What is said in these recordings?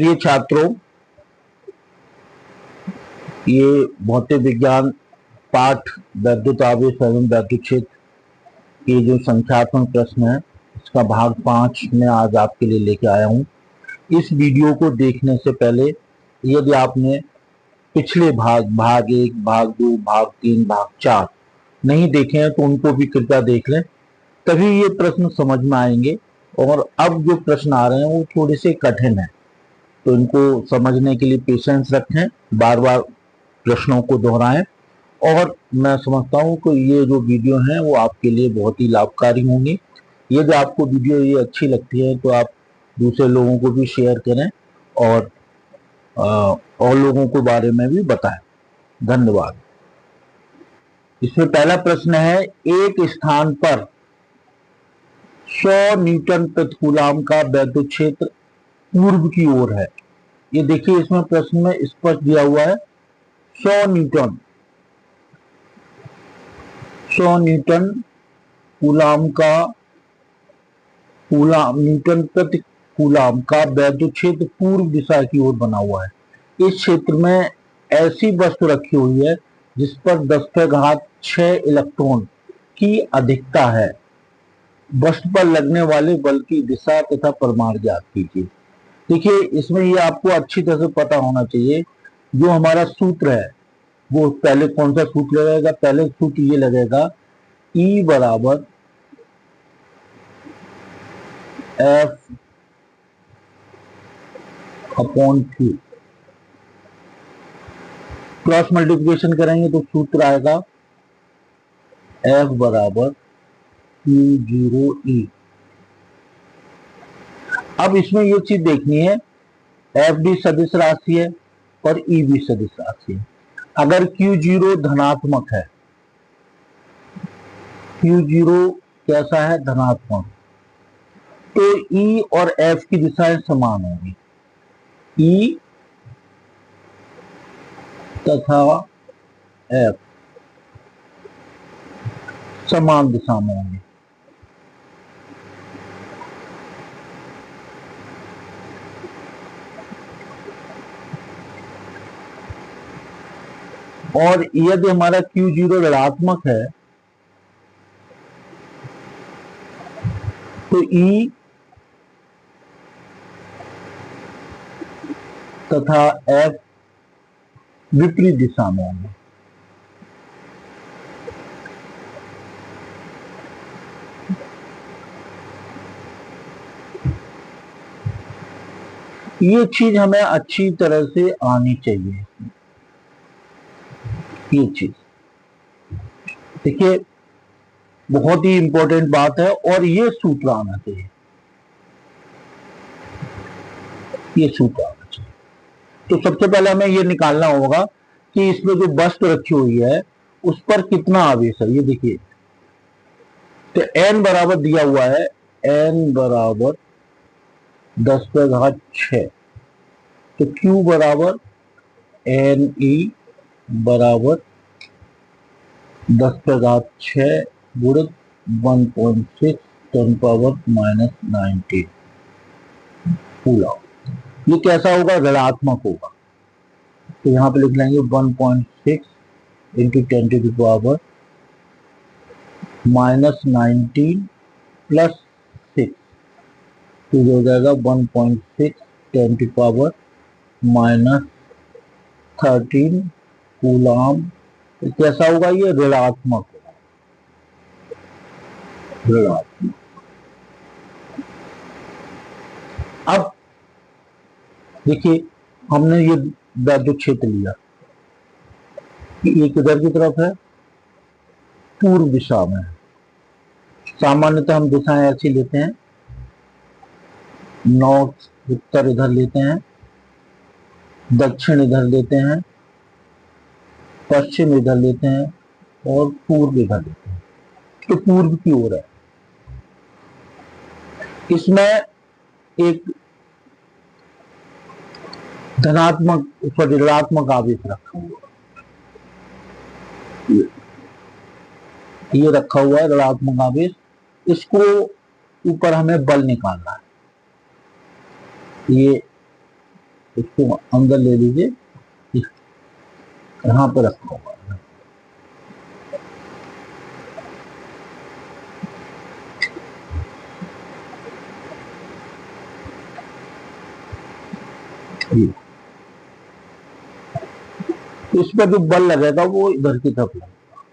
प्रिय छात्रों, ये भौतिक विज्ञान पाठ वैद्युत आवेश एवं वैद्युत क्षेत्र ये जो संख्यात्मक प्रश्न है इसका भाग 5 में आज आपके लिए लेके आया हूं। इस वीडियो को देखने से पहले यदि आपने पिछले भाग 1, भाग 2, भाग 3, भाग 4 नहीं देखे हैं तो उनको भी कृपया देख लें, तभी ये प्रश्न समझ में आएंगे। और अब जो प्रश्न आ रहे हैं वो थोड़े से कठिन है, तो इनको समझने के लिए पेशेंस रखें, बार बार प्रश्नों को दोहराएं। और मैं समझता हूं कि ये जो वीडियो है वो आपके लिए बहुत ही लाभकारी होंगी। यदि आपको वीडियो ये अच्छी लगती है तो आप दूसरे लोगों को भी शेयर करें और लोगों के बारे में भी बताएं। धन्यवाद। इसमें पहला प्रश्न है, एक स्थान पर 100 न्यूटन प्रति कूलाम का वैद्युत क्षेत्र पूर्व की ओर है। ये देखिए, इसमें प्रश्न में स्पष्ट दिया हुआ है 100 न्यूटन न्यूटन प्रति कूलाम का वैद्युत क्षेत्र पूर्व दिशा की ओर बना हुआ है। इस क्षेत्र में ऐसी वस्तु रखी हुई है जिस पर 10⁶ इलेक्ट्रॉन की अधिकता है। वस्तु पर लगने वाले बल की दिशा तथा परिमाण ज्ञात कीजिए। देखिए, इसमें ये आपको अच्छी तरह से पता होना चाहिए। जो हमारा सूत्र है वो पहले कौन सा सूत्र लगेगा? पहले सूत्र ये लगेगा E बराबर F upon Q। Cross multiplication करेंगे तो सूत्र आएगा F बराबर Q0E। अब इसमें ये चीज देखनी है, एफ डी सदिश राशि है और ई भी सदिश राशि है। अगर Q0 धनात्मक है, Q0 कैसा है? धनात्मक, तो E और F की दिशाएं समान होंगी। E तथा F समान दिशा में होंगे। और यदि हमारा Q0 ऋणात्मक है तो E तथा F विपरीत दिशा में होंगे। ये चीज हमें अच्छी तरह से आनी चाहिए। ये चीज देखिए, बहुत ही इंपॉर्टेंट बात है और ये सूत्र आना चाहिए। ये सूत्र आना चाहिए। तो सबसे पहले हमें ये निकालना होगा कि इसमें जो वस्तु रखी हुई है उस पर कितना आवेश है। ये देखिए, तो n बराबर दिया हुआ है, n बराबर 10⁶। तो Q बराबर NE बराबर 10⁶ गुणित 1.6 10⁻⁻⁹ कूलम। ये कैसा होगा? ऋणात्मक होगा। तो यहां पे लिख लेंगे 1.6 इंटू 10⁻⁻⁻19 प्लस 6, तो ये हो जाएगा 1.6 10⁻⁻13 कूलम। तो कैसा होगा? ये ऋणात्मक होगा। ऋणात्मक। अब देखिए, हमने ये वैद्युत क्षेत्र लिया, ये किधर की तरफ है? पूर्व दिशा में। सामान्यतः हम दिशाएं ऐसी लेते हैं, नॉर्थ उत्तर इधर लेते हैं, दक्षिण इधर लेते हैं, पश्चिम इधर लेते हैं और पूर्व इधर लेते हैं। तो पूर्व की ओर है। इसमें एक धनात्मक ऋणात्मक आवेश रखा हुआ, ये रखा हुआ है ऋणात्मक आवेश। इसको ऊपर हमें बल निकालना है। ये इसको अंदर ले लीजिए, यहाँ पे रखा हुआ है। इस पर जो बल लगेगा वो इधर की तरफ लगेगा,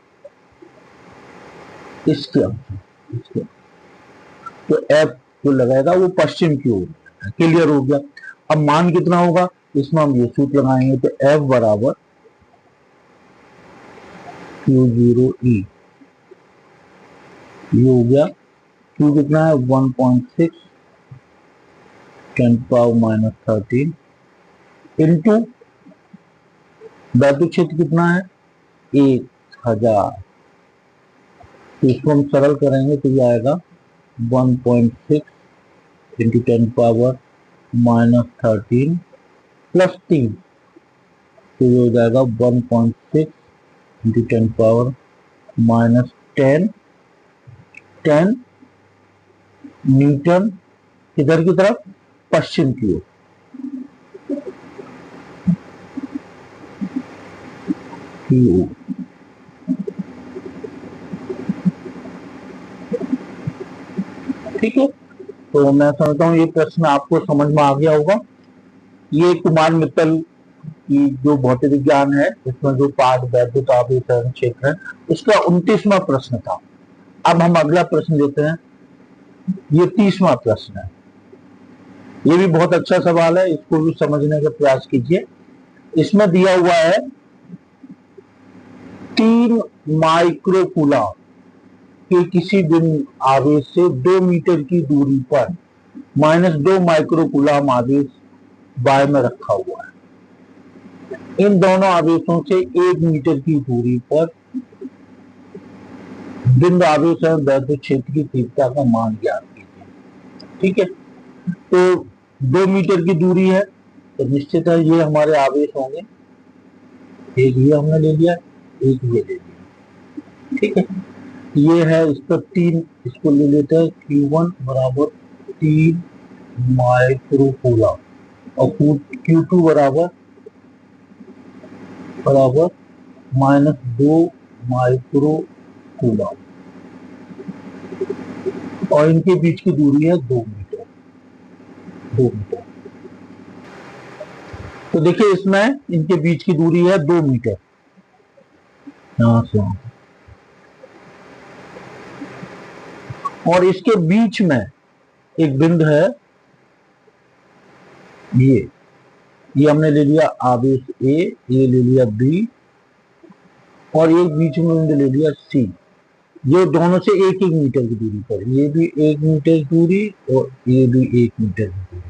इसके तो एफ जो लगाएगा वो पश्चिम की ओर। क्लियर हो गया। अब मान कितना होगा, इसमें हम ये सूत्र लगाएंगे, तो एफ बराबर Q0E, ये हो गया। Q कितना है 1.6 10⁻⁻13 इंटू धातु क्षेत्र कितना है 1000। तो इसको हम सरल करेंगे तो ये आएगा 1.6 इंटू 10⁻⁻13 प्लस 3, तो ये हो जाएगा 1.6 इंटू 10⁻⁻10 न्यूटन किधर की तरफ, पश्चिम की ओर। ठीक है, तो मैं समझता हूँ ये प्रश्न आपको समझ में आ गया होगा। ये कुमार मित्तल की जो भौतिक विज्ञान है, इसमें जो पाठ वैद्युत आवेश क्षेत्र है, उसका 29वां प्रश्न था। अब हम अगला प्रश्न लेते हैं, ये 30वां प्रश्न है। ये भी बहुत अच्छा सवाल है, इसको भी समझने का प्रयास कीजिए। इसमें दिया हुआ है 3 माइक्रोकूलम के किसी बिंदु आवेश से 2 मीटर की दूरी पर -2 माइक्रोकूलम आवेश बाय में रखा हुआ है। इन दोनों आवेशों से 1 मीटर की दूरी पर बिंदु आवेश एवं वैद्युत क्षेत्र की तीव्रता का मान ज्ञात कीजिए। ठीक है, तो 2 मीटर की दूरी है, तो निश्चित है ये हमारे आवेश होंगे। एक ये हमने ले लिया, एक ये ले लिया। ठीक है, ये है इस पर 3, इसको ले लेते हैं Q1 बराबर 3 माइक्रोकूलम और Q2 बराबर -2 माइक्रोकूलम और इनके बीच की दूरी है 2 मीटर। तो देखिए इसमें इनके बीच की दूरी है 2 मीटर, यहां से और इसके बीच में एक बिंदु है, ये हमने ले लिया आवेश ए, ये ले लिया बी और एक बीच में बिंदु ले लिया सी। ये दोनों से 1-1 मीटर की दूरी पर, ये भी 1 मीटर दूरी और ये भी 1 मीटर की दूरी।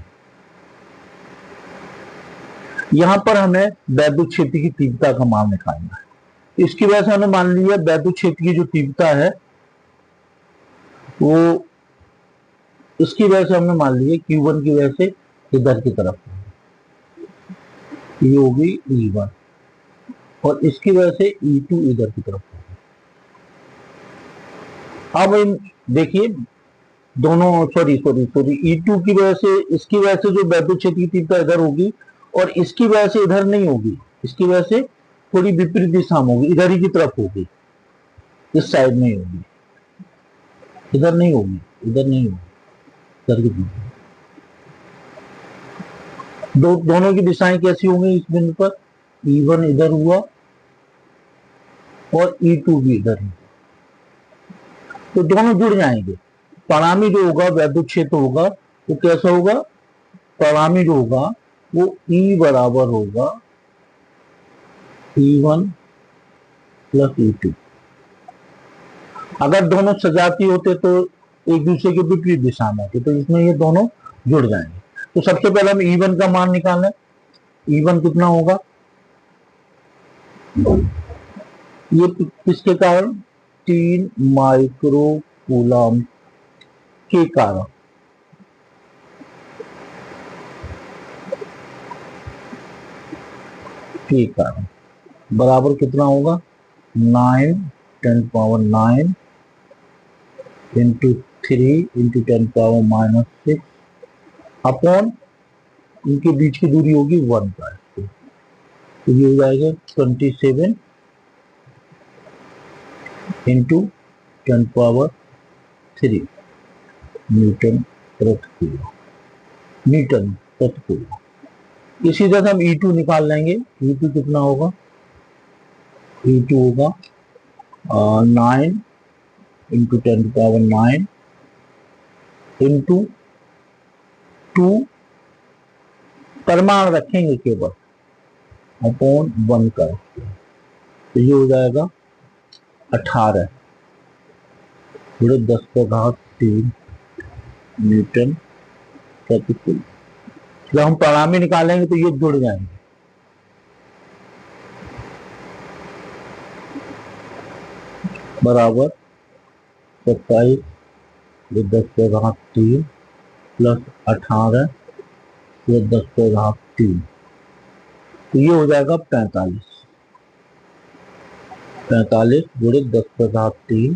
यहां पर हमें वैद्युत क्षेत्र की तीव्रता का मान निकालना है। इसकी वजह से हमने मान लिया वैद्युत क्षेत्र की जो तीव्रता है वो, इसकी वजह से हमने मान लिया Q1 की वजह से इधर की तरफ ये होगी E1 और इसकी वजह से E2 इधर की तरफ होगी। अब इन देखिए दोनों सॉरी E2 की वजह से, इसकी वजह से जो वैद्युत क्षेत्र की तीव्रता इधर होगी और इसकी वजह से इधर नहीं होगी, इसकी वजह से थोड़ी विपरीत दिशा में होगी, इधर ही की तरफ होगी, इस साइड नहीं होगी, इधर नहीं होगी, इधर की दोनों की दिशाएं कैसी होंगी इस बिंदु पर, E1 इधर हुआ और E2 भी इधर है, तो दोनों जुड़ जाएंगे। परिणामी जो होगा वैद्युत क्षेत्र होगा वो कैसा होगा, परिणामी जो होगा वो E बराबर होगा E1 प्लस E2। अगर दोनों सजाती होते तो एक दूसरे के विपरीत दिशा में होते, तो इसमें ये दोनों जुड़ जाएंगे। तो सबसे पहले हम E1 का मान निकालें। E1 कितना होगा, ये किसके कारण, 3 माइक्रोकूलम के कारण। बराबर कितना होगा 9 10⁻9 इंटू 3 इंटू 10⁻⁻6 अपॉन इनके बीच की दूरी होगी 1 का, तो ये हो जाएगा 27 इंटू 10⁻³ न्यूटन प्रति कूलम, न्यूटन प्रति कूलम। इसी तरह हम E2 निकाल लेंगे। E2 कितना होगा? E2 होगा 9 इंटू 10⁻9 इंटू 2, परिमाण रखेंगे केवल, अपॉन 1 का, तो ये हो जाएगा 18 गुणे 10⁻³ न्यूटन प्रति कूलम। जब हम परिणामी निकालेंगे तो ये जुड़ जाएंगे, बराबर 27 10⁻³ प्लस 18 10⁻³, तो ये हो जाएगा 45 गुणे 10⁻³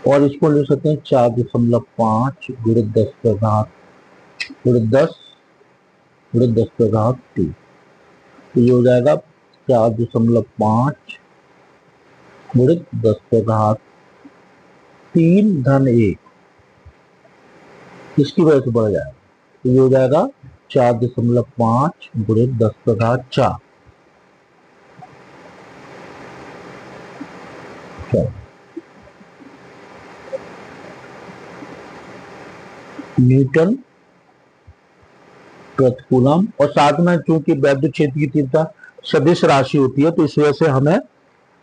और इसको ले सकते हैं 4.5 गुणे 10 गुणे 10⁻², तो ये हो जाएगा 4.5 गुणे 10⁻³ धन 1, इसकी वजह से बढ़ जाएगा, तो ये हो जाएगा 4.5 गुणे 10⁻4। न्यूटन प्रति कूलम। और साथ में चूंकि वैद्युत क्षेत्र की तीव्रता सदिश राशि होती है, तो इस वजह से हमें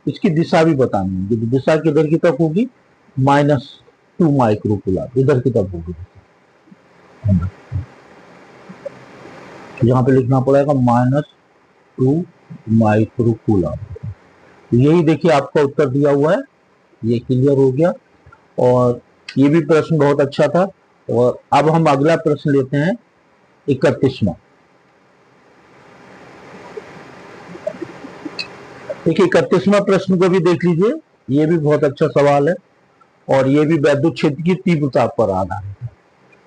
इसकी दिशा भी बतानी होगी। तो दिशा किधर की तरफ होगी? -2 माइक्रो कूलम इधर की तरफ होगी। यहाँ पे लिखना पड़ेगा -2 माइक्रो कूलम। यही देखिए आपका उत्तर दिया हुआ है, ये क्लियर हो गया। और ये भी प्रश्न बहुत अच्छा था। और अब हम अगला प्रश्न लेते हैं 31वां। देखिए 31वां प्रश्न को भी देख लीजिए, ये भी बहुत अच्छा सवाल है और ये भी वैद्युत क्षेत्र की तीव्रता पर आधारित है।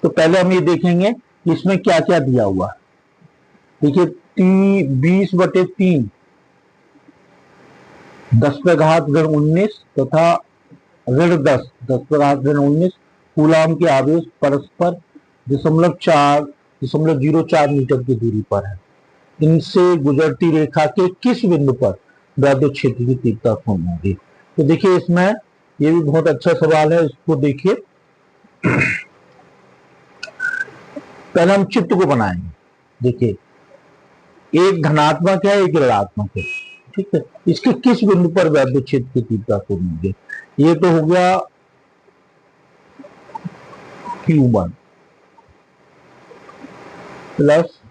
तो पहले हम ये देखेंगे कि इसमें क्या क्या दिया हुआ है। देखिए 20/3 10⁻⁻19 तथा ऋण 10 कूलम के आवेश परस्पर 0.04 मीटर की दूरी पर है। इनसे गुजरती रेखा के किस बिंदु पर वैद्युत क्षेत्र की तीव्रता शून्य होगी? तो देखिए इसमें ये भी बहुत अच्छा सवाल है, इसको देखिए। पहले हम चित्र को बनाएंगे। देखिए एक धनात्मक है, एक ऋणात्मक है, ठीक है। इसके किस बिंदु पर वैद्युत क्षेत्र की तीव्रता शून्य होगी? ये तो हो गया Q1 प्लस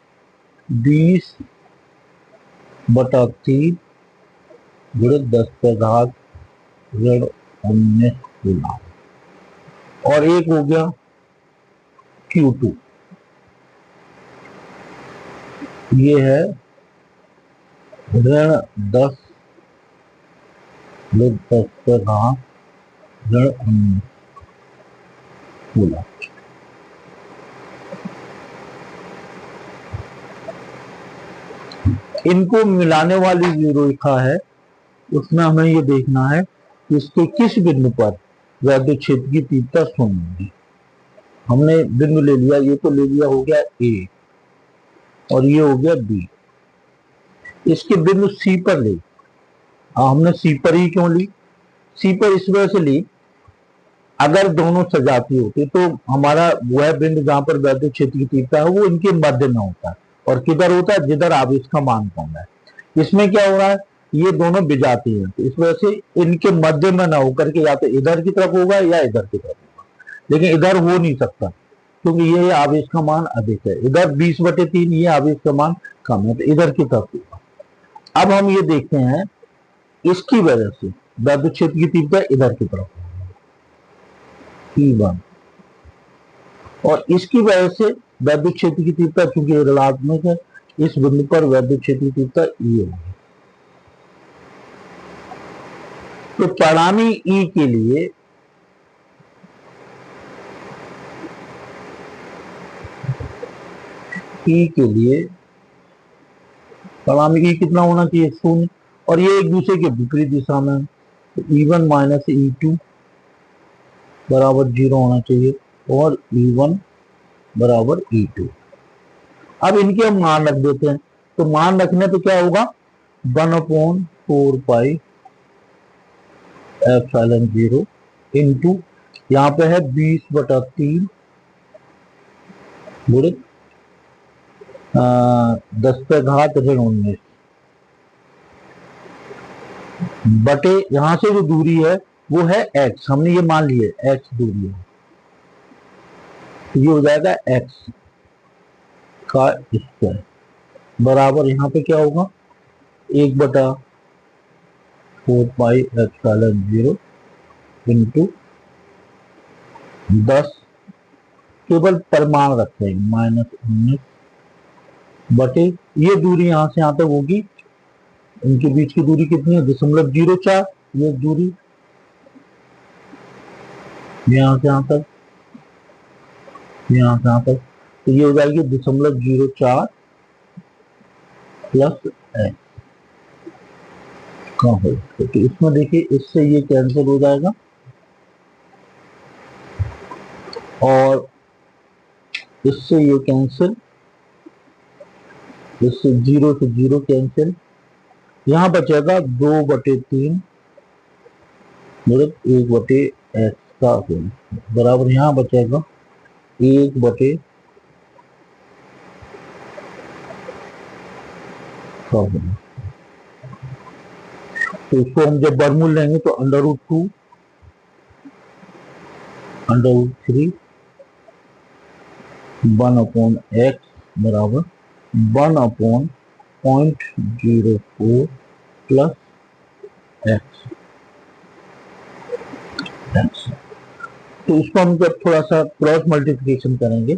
20/3 गुणे 10⁻⁻19 कूलम, और एक हो गया Q2, ये है ऋण 10 गुणे 10⁻⁻19 कूलम। इनको मिलाने वाली जो रेखा है उसमें हमें ये देखना है कि इसके किस बिंदु पर वैद्युत क्षेत्र की तीव्रता शून्य होगी। हमने बिंदु ले लिया, ये तो ले लिया हो गया ए और ये हो गया बी। इसके बिंदु सी पर ले। हमने सी पर ही क्यों ली? सी पर इस वजह से ली, अगर दोनों सजाती होती तो हमारा वह बिंदु जहां पर वैद्युत क्षेत्र की तीव्रता है वो इनके मध्य में होता है, और किधर होता है? जिधर आवेश का मान कम है। इसमें क्या हो रहा है? ये दोनों विजातीय हैं, तो इस वजह से इनके मध्य में ना होकर के या तो इधर की तरफ होगा या इधर की तरफ होगा, लेकिन इधर हो नहीं सकता क्योंकि ये आवेश का मान अधिक है। इधर 20/3 ये आवेश का मान कम है, तो इधर की तरफ होगा। अब हम ये देखते हैं इसकी वजह से वैद्युत क्षेत्र की तीव्रता इधर की तरफ E1, और इसकी वजह से वैद्युत क्षेत्र की तीव्रता चूंकि ऋणात्मक है, इस बिंदु पर वैद्युत क्षेत्र की तीव्रता E होगी। तो परिणामी E के लिए ई के लिए परिणामी ई कितना होना चाहिए, 0, और ये एक दूसरे के विपरीत दिशा में है, तो E1 माइनस E2 बराबर 0 होना चाहिए, और E1 बराबर E2। अब इनके हम मान रख देते हैं, तो मान रखने पे क्या होगा, 1/4 पाई एप्सिलॉन 0 इंटू यहाँ पे है 20/3 गुणे 10 पे घात ऋण 19 बटे यहां से जो दूरी है वो है x, हमने ये मान लिए x दूरी है, तो ये हो जाएगा x का स्क्वायर बराबर यहाँ पे क्या होगा 1/4 पाई एप्सिलॉन 0 इंटू 10, केवल परिमाण रखते हैं -19 बटे ये दूरी यहां से यहां तक होगी, इनके बीच की दूरी कितनी है 0.04, ये दूरी यहां से यहां तक, यहां से यहां तक, तो ये हो जाएगी 0.04 प्लस एक्स का हो, तो इसमें देखिए इससे ये कैंसिल हो जाएगा और इससे ये कैंसिल, इससे 0 से 0 कैंसिल, यहां बचेगा 2/3 मतलब 1/x का होल बराबर यहां बचेगा 1/1000। तो इसको हम जब वर्गमूल लेंगे तो √2 √3 1/x बराबर 1/0.04 प्लस एक्स। तो इसको हम जब थोड़ा सा क्रॉस मल्टीप्लिकेशन करेंगे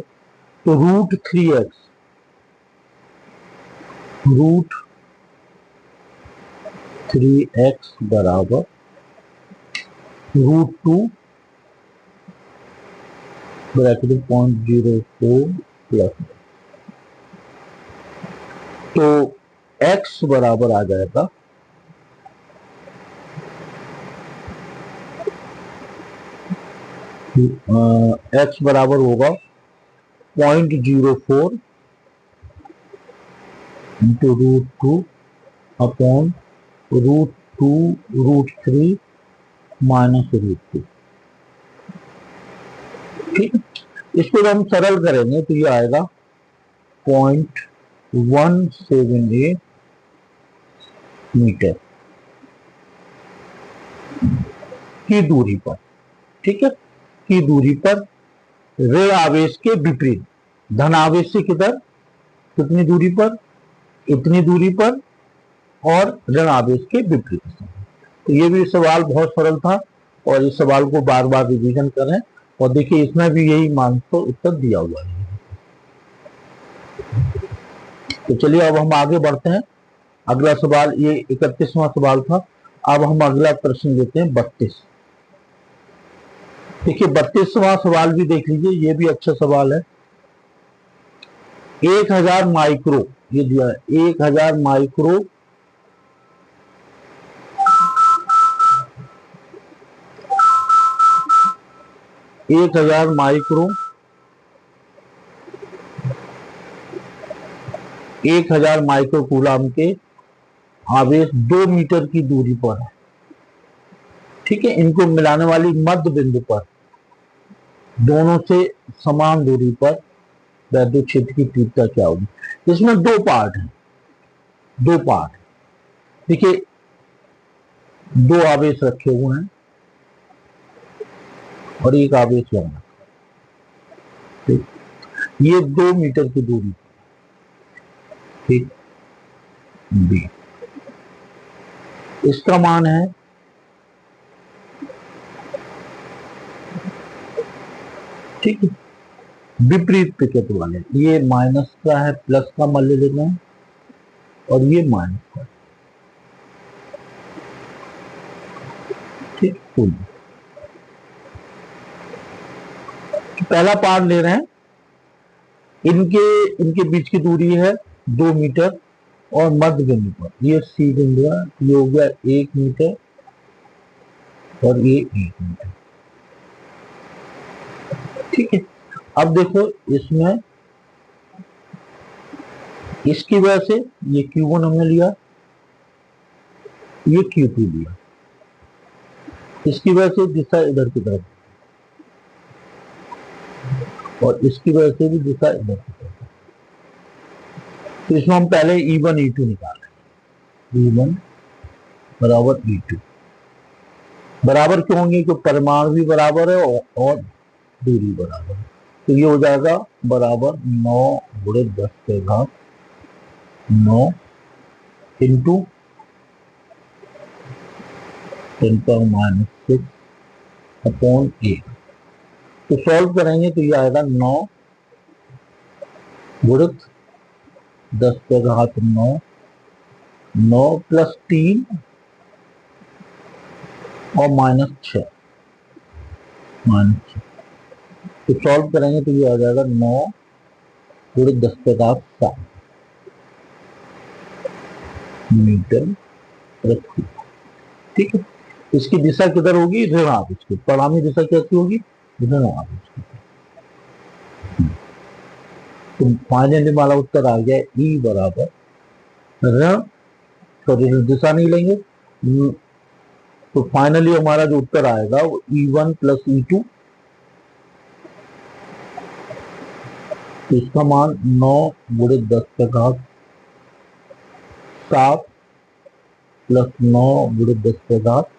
तो √3x बराबर √2 ब्रैकेट 0.04 प्लस, तो x बराबर आ जाएगा x बराबर होगा 0.04 इंटू √2 अपॉन √2√3 माइनस √2। ठीक है, इसको जब हम सरल करेंगे तो ये आएगा 0.178 मीटर की दूरी पर, ठीक है, की दूरी पर ऋण आवेश के विपरीत धन आवेश से किधर, कितनी दूरी पर, इतनी दूरी पर, और ऋण आवेश के विपरीत। तो ये भी सवाल बहुत सरल था और इस सवाल को बार बार रिवीजन करें, और देखिए इसमें भी यही मान को उत्तर दिया हुआ है। तो चलिए अब हम आगे बढ़ते हैं, अगला सवाल, ये 31वां सवाल था। अब हम अगला प्रश्न लेते हैं 32। देखिए 32वां सवाल भी देख लीजिए, ये भी अच्छा सवाल है। 1000 माइक्रो, ये दिया है 1000 माइक्रो 1000 माइक्रो 1000 माइक्रो कूलम के आवेश 2 मीटर की दूरी पर है, ठीक है, इनको मिलाने वाली मध्य बिंदु पर दोनों से समान दूरी पर वैद्युत क्षेत्र की तीव्रता क्या होगी। इसमें दो पार्ट हैं, दो पार्ट, देखिए दो आवेश रखे हुए हैं और एक आवेश यहाँ, ठीक, ये 2 मीटर की दूरी, ठीक, बी, इसका मान है ठीक है, विपरीत पिकेट वाले, ये माइनस का है, प्लस का मान ले लेना है, और ये माइनस का, ठीक, पहला पार्ट ले रहे हैं इनके इनके बीच की दूरी है 2 मीटर और मध्य बिंदु पर ये सी बिंदु है, ये हो गया 1 मीटर और ये 1 मीटर। ठीक है, अब देखो इसमें इसकी वजह से ये Q1 हमने लिया, ये Q2 लिया, इसकी वजह से दिशा इधर की तरफ और इसकी वजह से भी दिशा इधर की तरफ। तो इसमें हम पहले E1 E2 निकाल रहे हैं। E1 बराबर E2 बराबर क्यों होंगे, क्योंकि परिमाण भी बराबर है और दूरी बराबर है। तो ये हो जाएगा बराबर 9 गुणे 10 के घात 9 इंटू 10⁻6 अपॉन 8। तो सॉल्व करेंगे तो ये आएगा 9 गुणे 10 के घात 9 9 प्लस 3 और -6 तो सॉल्व करेंगे तो ये आ जाएगा 9 गुणे 10 के घात 7 मीटर प्रति। ठीक है, इसकी दिशा किधर होगी, ऋणावेश की। परिणामी दिशा कैसी होगी, ऋणावेश की। तो फाइनली हमारा उत्तर आ गया E बराबर ऋण, सॉरी दिशा नहीं लेंगे, तो फाइनली हमारा जो उत्तर आएगा वो E1 प्लस E2, तो इसका मान 9 गुणे 10 के घात 7 प्लस 9 गुणे 10 के घात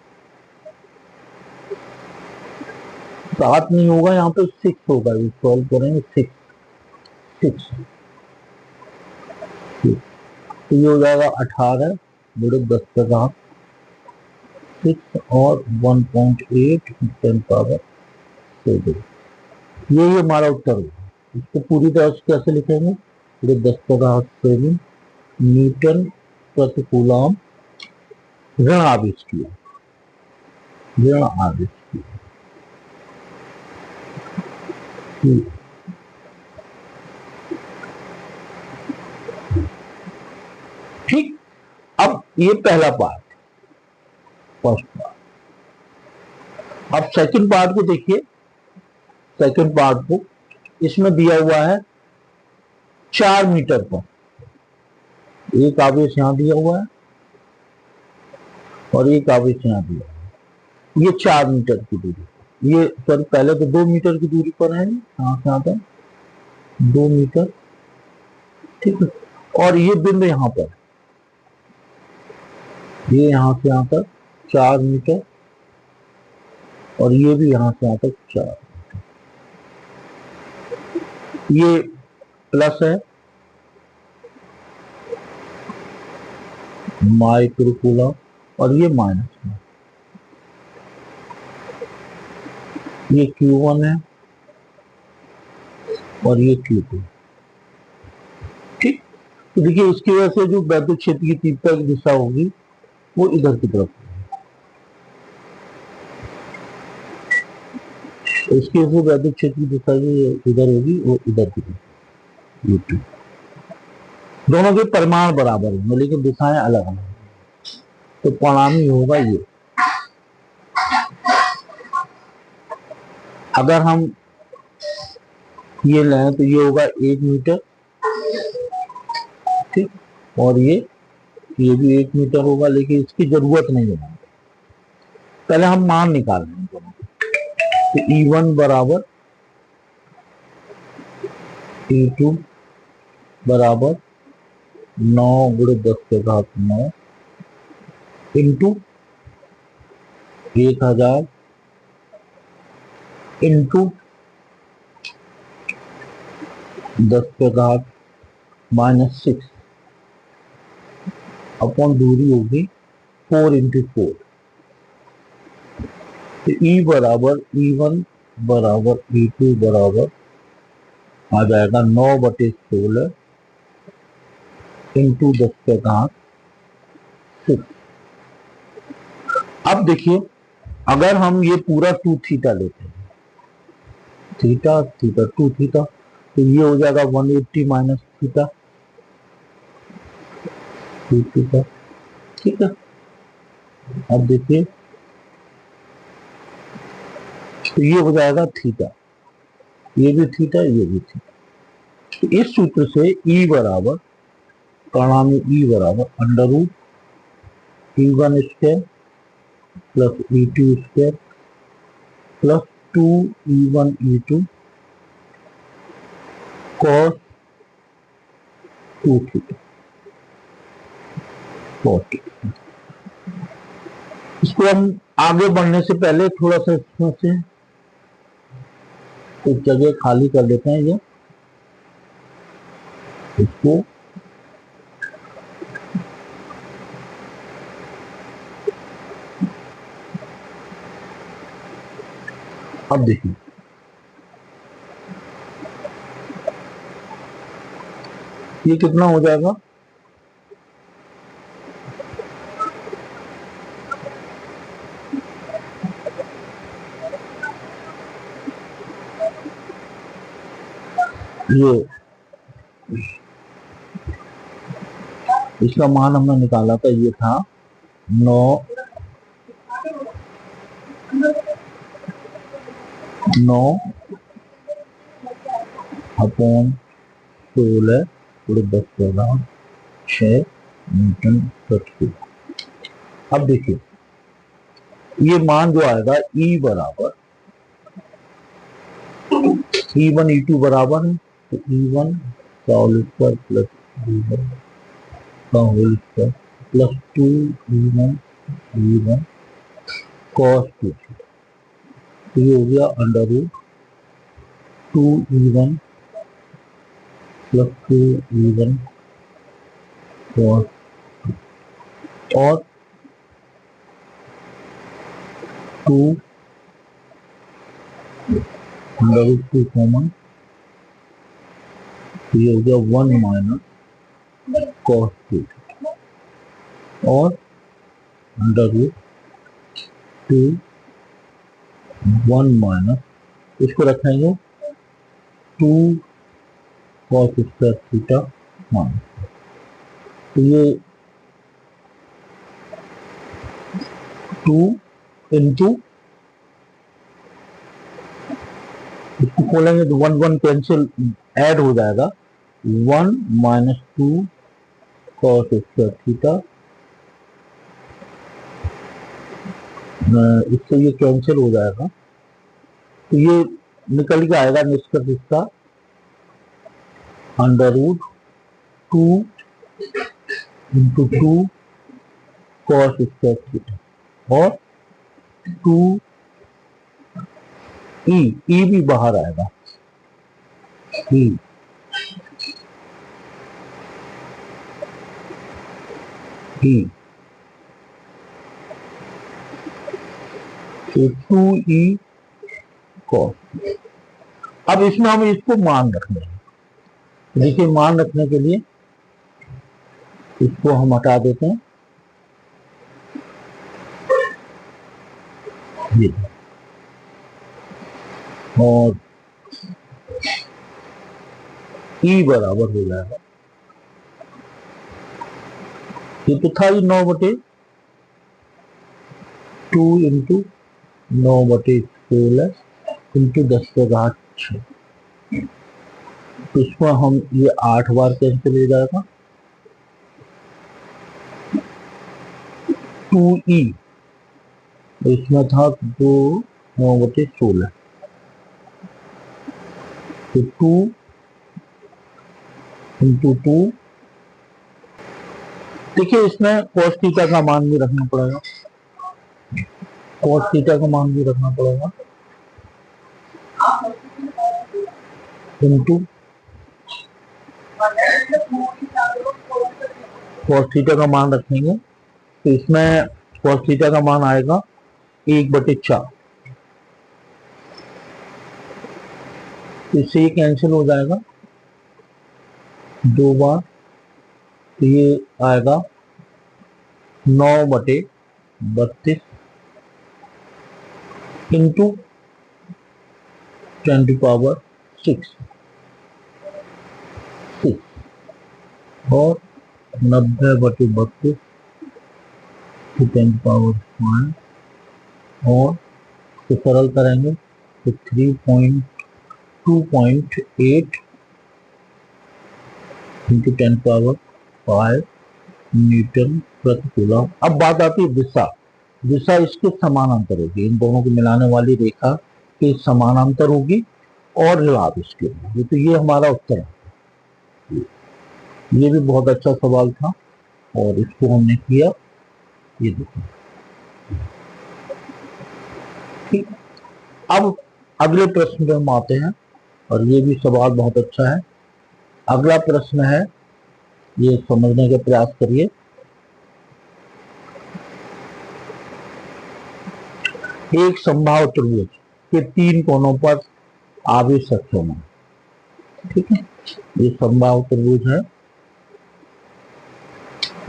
7 नहीं होगा, यहाँ पे 6 होगा। ये सॉल्व करेंगे 6 तो ये हो जाएगा 18 गुणे 10 के घात 6 और 1.8 10⁻7। यही हमारा उत्तर होगा। इसको पूरी तरह से कैसे लिखेंगे, गुणे 10 के घात 7 न्यूटन प्रति कूलम ऋण आवेश की, ऋण आवेश की। ठीक, अब ये पहला पार्ट, फर्स्ट पार्ट। अब सेकंड पार्ट को देखिए। सेकंड पार्ट को इसमें दिया हुआ है 4 मीटर पर, एक आवेश यहां दिया हुआ है और एक आवेश यहां दिया हुआ है। ये 4 मीटर की दूरी, ये सर पहले तो 2 मीटर की दूरी पर है, यहां से यहां तक 2 मीटर। ठीक है, और ये बिंदु यहां पर, ये यहां से यहां तक 4 मीटर और ये भी यहां से यहां तक 4। ये प्लस है माइक्रो कूलम और ये माइनस है, ये Q1 है और ये Q2। ठीक, तो देखिए इसकी वजह से जो वैद्युत क्षेत्र की तीव्रता की दिशा होगी वो इधर की तरफ, इसकी वजह से वैद्युत क्षेत्र की दिशा जो इधर होगी वो इधर की तरफ। दोनों के परिमाण बराबर होंगे लेकिन दिशाएं अलग अलग, तो परिणामी होगा ये। अगर हम ये लें तो ये होगा 1 मीटर। ठीक, और ये भी 1 मीटर होगा, लेकिन इसकी जरूरत नहीं है। पहले हम मान निकाल लेंगे। तो E1 बराबर E2 बराबर 9 गुणे 10 के घात 9 इंटू 1000 इंटू 10 के घात -6 अपॉन दूरी होगी 4 इंटू 4। तो E बराबर E1 बराबर E2 बराबर आ जाएगा 9/16 इंटू 10 के घात 6। अब देखिए अगर हम ये पूरा 2 थीटा लेते हैं, थीटा थीटा 2 थीटा, तो ये हो जाएगा 180 माइनस थीटा, थीटा, ठीक है। अब देखिए तो ये हो जाएगा थीटा, ये भी थीटा, ये भी थीटा। तो इस सूत्र से E बराबर, परिणाम में E बराबर under root E1 square plus E2 square plus 2E1 E2 cos 2 theta 40। इसको हम आगे बढ़ने से पहले थोड़ा सा इसमें से कुछ जगह खाली कर देते हैं। ये इसको अब देखिए ये कितना हो जाएगा, ये इसका मान हमने निकाला था, ये था 9 अपॉन 16 पूरे 10 न्यूटन प्रति। अब देखिए ये मान जो आएगा E बराबर E1 E2 बराबर है, तो E1 का होल स्क्वायर प्लस E1 का whole square plus 2E1 E1 cos 2, तो ये हो गया under root 2E1 plus 2E1 cos, और 2 अंडर रूट 2 कॉमन, तो ये हो गया 1 माइनस cos 2 और अंडर रूट 2 1 माइनस, इसको रखेंगे 2 cos स्क्वायर थीटा माइनस, तो ये 2 इंटू, इसको खोलेंगे तो 1 1 कैंसिल ऐड हो जाएगा, 1 माइनस 2 cos स्क्वायर थीटा, इससे ये कैंसिल हो जाएगा, तो ये निकल के आएगा निष्कर्ष इसका under root 2 into 2 cos square theta और 2 ई भी बाहर आएगा, ई तो 2E cos। अब इसमें हम इसको मान रखने हैं, देखिए मान रखने के लिए इसको हम हटा देते हैं, ये और E बराबर हो जाएगा, ये तो था ही 9/2 इंटू 9/16 इंटू 10⁻⁶, तो इसमें हम ये 8 बार कैंसिल हो जाएगा, 2E तो इसमें था 2 9/16, तो 2 इंटू 2, देखिए इसमें cos थीटा का मान भी रखना पड़ेगा, cos थीटा का मान भी रखना पड़ेगा, इंटू cos थीटा का मान रखेंगे, तो इसमें cos थीटा का मान आएगा 1/4, इससे ये कैंसिल हो जाएगा 2 बार, तो ये आएगा 9/32 इंटू 10⁻⁶, और 90/32 to 10⁻⁵ और तो सरल करेंगे तो 2.8 इंटू 10⁵ न्यूटन प्रति कूलम। अब बात आती है दिशा। दिशा इसके समानांतर होगी, इन दोनों को मिलाने वाली रेखा के समानांतर होगी और लाभ इसके होगी। तो ये हमारा उत्तर है। ये भी बहुत अच्छा सवाल था और इसको हमने किया। ये देखो ठीक। अब अगले प्रश्न पे हम आते हैं और ये भी सवाल बहुत अच्छा है। अगला प्रश्न है, ये समझने का प्रयास करिए। एक समबाहु त्रिभुज के 3 कोनों पर आवेश रखे हुए, ठीक है। ये समबाहु त्रिभुज है,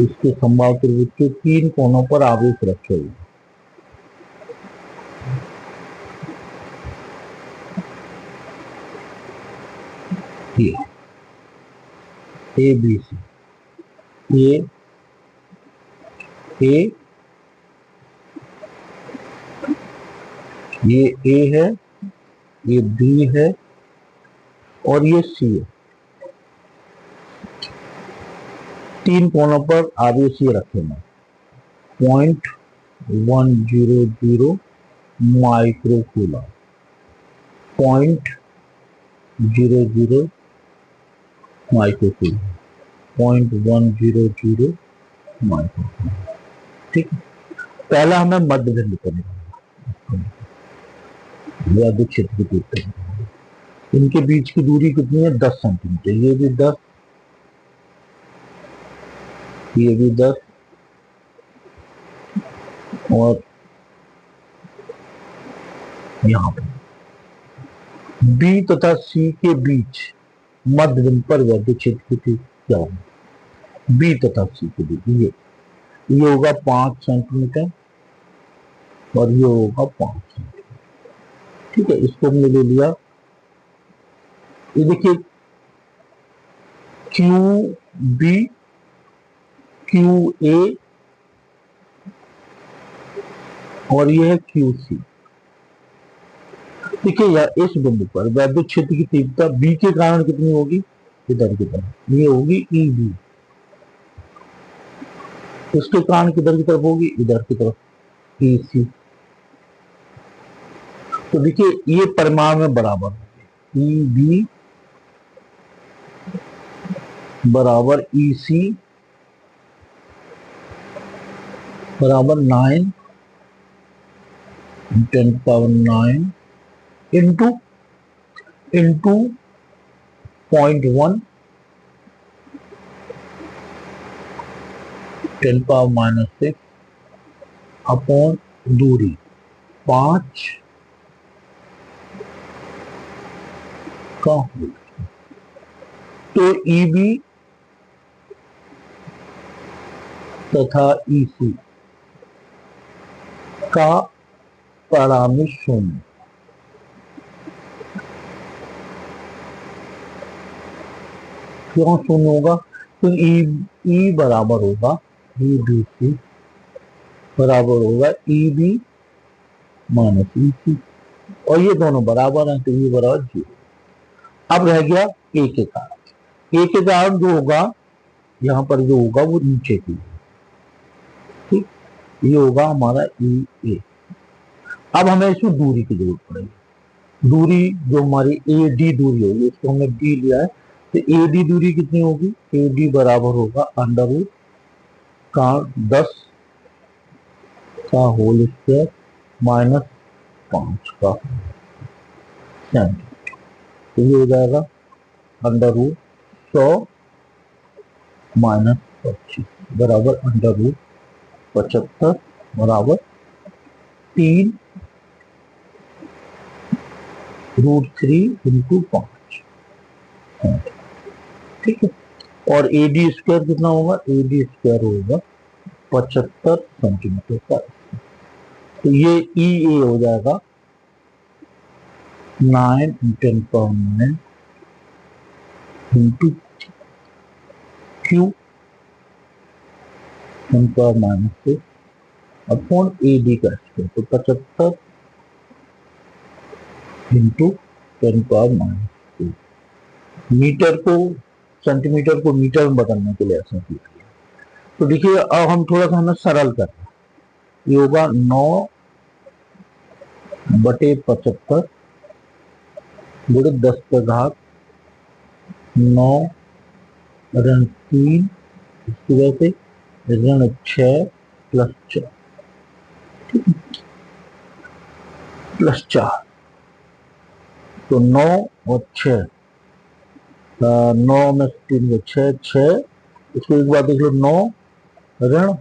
इसके समबाहु त्रिभुज के 3 कोनों पर आवेश रखे हुए। ये ए बी सी, ये ए है, ये बी है और ये सी है। 3 कोनों पर आवेश ये रखे हैं 0.100 micro coulomb, 0.00 micro coulomb, 0.100 micro coulomb, ठीक है। पहला हमें मध्य बिंदु करना या क्षेत्र की दूरी करनी। इनके बीच की दूरी कितनी है? 10 सेंटीमीटर। ये भी 10, ये भी 10 और यहां पर बी तथा सी के बीच मध्य बिंदु पर वैद्युत क्षेत्र की क्या है? बी तथा सी के बीच ये होगा 5 सेंटीमीटर और ये होगा 5 सेंटीमीटर, ठीक है। इसको हमने ले लिया। ये देखिए क्यू बी, क्यू ए और ये है क्यू सी। देखिए यार, इस बिंदु पर वैद्युत क्षेत्र की तीव्रता बी के कारण कितनी होगी? इधर की तरफ, ये होगी ई बी। इसके कारण किधर की तरफ होगी? इधर की तरफ, ई सी। तो देखिए ये परिमाण में बराबर होगी, ई बी बराबर ई सी बराबर 9 10⁻⁹ इंटू 0.1 10⁻⁻⁶ अपॉन दूरी 5 का होल। तो ई बी तथा ई सी का परिणामी शून्य। क्यों शून्य होगा? तो ई बराबर होगा ई बी सी बराबर होगा ई बी माइनस ई सी और ये दोनों बराबर हैं तो ई बराबर 0। अब रह गया ए के कारण। ए के कारण जो होगा यहाँ पर जो होगा वो नीचे की, ठीक। ये होगा हमारा ई ए। अब हमें इसमें दूरी की जरूरत पड़ेगी। दूरी जो हमारी ए डी दूरी होगी, इसको हमने डी लिया है, तो ए डी दूरी कितनी होगी? ए डी बराबर होगा अंडर का 10 का होल स्क्वायर माइनस 5 का सेंटीमीटर। तो ये हो जाएगा √100 माइनस 25 बराबर √75 बराबर 3√3 इंटू 5, ठीक है। और ए डी स्क्वायर कितना होगा? ए डी स्क्वायर होगा 75 सेंटीमीटर का। तो ये ई ए हो जाएगा 9 10⁻⁹ इंटू क्यू 10⁻⁶ अपॉन AD का स्क्वायर, तो 75 इंटू 10⁻²। मीटर को सेंटीमीटर को मीटर में बदलने के लिए ऐसा किया। तो देखिए अब हम थोड़ा सा हमें सरल करना है। ये होगा 9/75 गुणे 10⁻9 ऋण 3 इसकी वजह से ऋण 6 प्लस 4, ठीक है, प्लस 4, तो 9 और 6, 9 में 3 में 6, इसको एक बार देख लो, 9 ऋण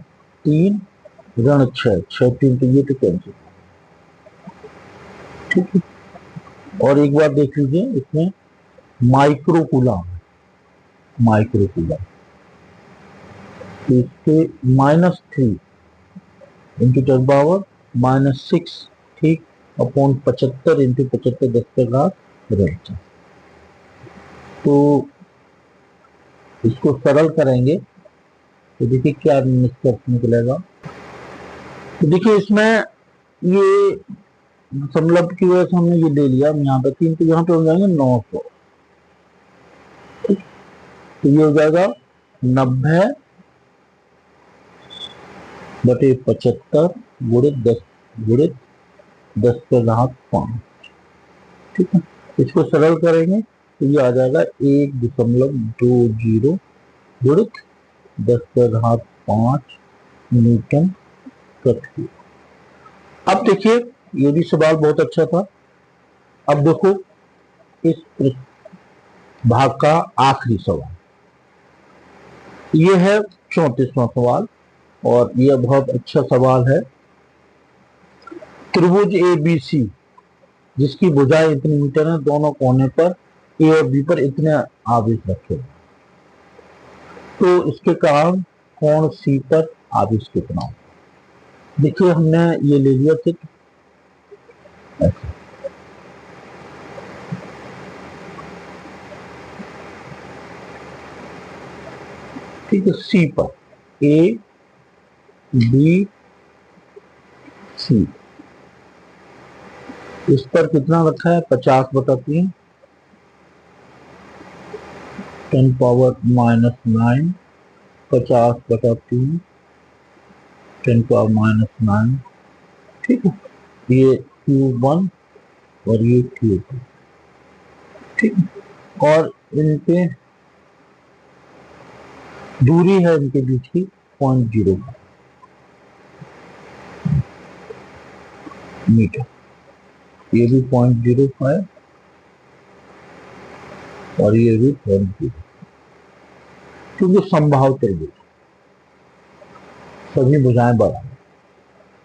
3 ऋण 6, 6 3 तो ये तो कैंसिल, ठीक है। और एक बार देख लीजिए इसमें माइक्रोकूलम, तो इसके -3 इंटू 10⁻⁻6, ठीक, अपॉन 75 इंटू 75 10⁻⁴। तो इसको सरल करेंगे तो देखिए क्या निष्कर्ष निकलेगा। तो देखिए इसमें ये दशमलव की वजह से हमने ये ले लिया, यहाँ पे 3, तो यहाँ पे हो जाएंगे 900, तो ये हो जाएगा 90/75 गुणे 10⁻5, ठीक है। इसको सरल करेंगे तो ये आ जाएगा 1.20 गुणे 10⁻5 न्यूटन प्रति। अब देखिए ये भी सवाल बहुत अच्छा था। अब देखो इस भाग का आखिरी सवाल, ये है 34वां सवाल और यह बहुत अच्छा सवाल है। त्रिभुज ABC जिसकी भुजाएं इतनी मीटर है, दोनों कोने पर A और B पर इतने आवेश रखे, तो इसके कारण कोण C पर आवेश कितना हो। देखिए हमने ये ले लिया चित्र, ठीक है, C पर ABC, इस पर कितना रखा है 50/3 10⁻⁹ 50/3 10⁻⁹, ठीक है, ये Q1 और ये Q2, ठीक है, और इनके दूरी है इनके बीच की 0.05 मीटर, ये भी 0.05 और ये भी 0.0, क्योंकि समबाहु त्रिभुज सभी भुजाएं बराबर।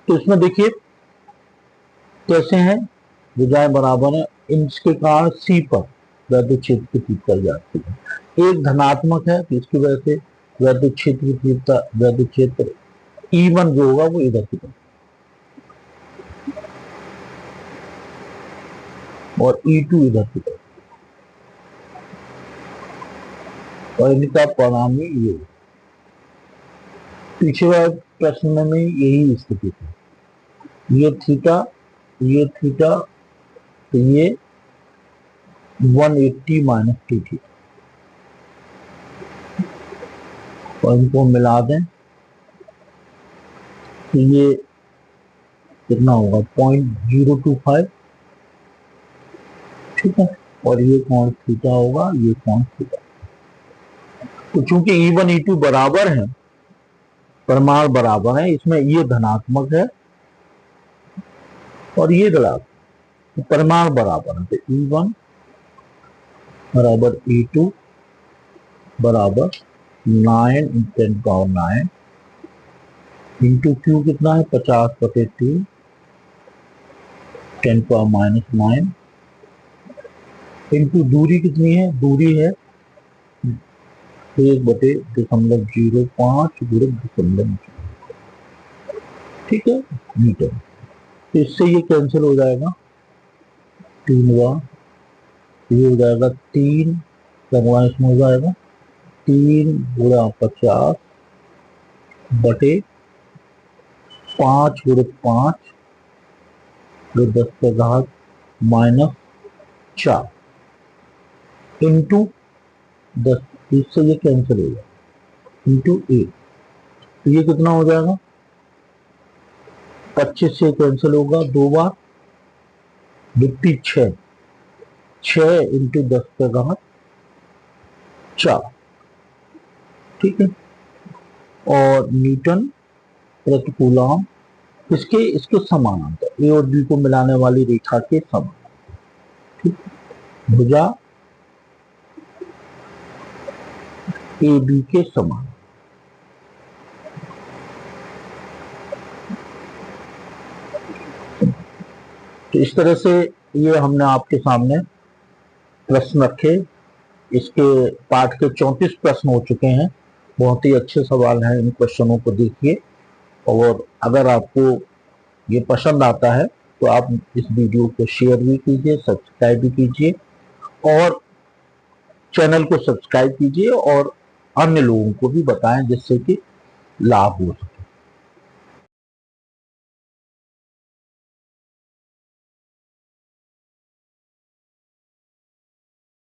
तो इसमें देखिए कैसे हैं, भुजाएं बराबर है, इनके कारण C पर वैद्युत क्षेत्र की तीव्रता जाती है। एक धनात्मक है तो इसकी वजह से वैद्युत क्षेत्र की तीव्रता, वैद्युत क्षेत्र E1 जो होगा वो इधर की तरफ और E2 इधर की तरफ, और इनका परिणामी ये पीछे वाले प्रश्न में यही स्थिति थी, ये थीटा तो ये 180 - 2 थी, और इनको मिला दें तो ये कितना होगा 0.025, ठीक है, और ये कोण थीटा होगा, ये कोण थीटा। तो चूंकि E1 E2 बराबर है, परिमाण बराबर है, इसमें ये धनात्मक है और ये ऋणात्मक, तो परिमाण बराबर है, तो E1 बराबर E2 बराबर 9 × 10⁻9 इंटू Q कितना है 50/3 10⁻⁹ इंटू दूरी कितनी है, दूरी है 1/05 गुणे 0.0, ठीक है, मीटर। तो इससे ये कैंसिल हो जाएगा, 3 बार ये हो जाएगा 3 इसमें हो जाएगा 3 × 50 बटे 5 × 5 जो 10⁻⁻⁴ इंटू 10, इससे ये कैंसिल हो जाएगा, इंटू 1, तो ये कितना हो जाएगा, 25 से कैंसिल होगा 2 बार, 6 इंटू 10⁻⁴, ठीक है। और न्यूटन प्रति कूलम इसके समानांतर, ए और बी को मिलाने वाली रेखा के समान, ठीक, भुजा ए बी के समान। तो इस तरह से ये हमने आपके सामने प्रश्न रखे। इसके पाठ के 34 प्रश्न हो चुके हैं। बहुत ही अच्छे सवाल हैं, इन क्वेश्चनों को देखिए। और अगर आपको ये पसंद आता है तो आप इस वीडियो को शेयर भी कीजिए, सब्सक्राइब भी कीजिए, और चैनल को सब्सक्राइब कीजिए और अन्य लोगों को भी बताएं जिससे कि लाभ हो।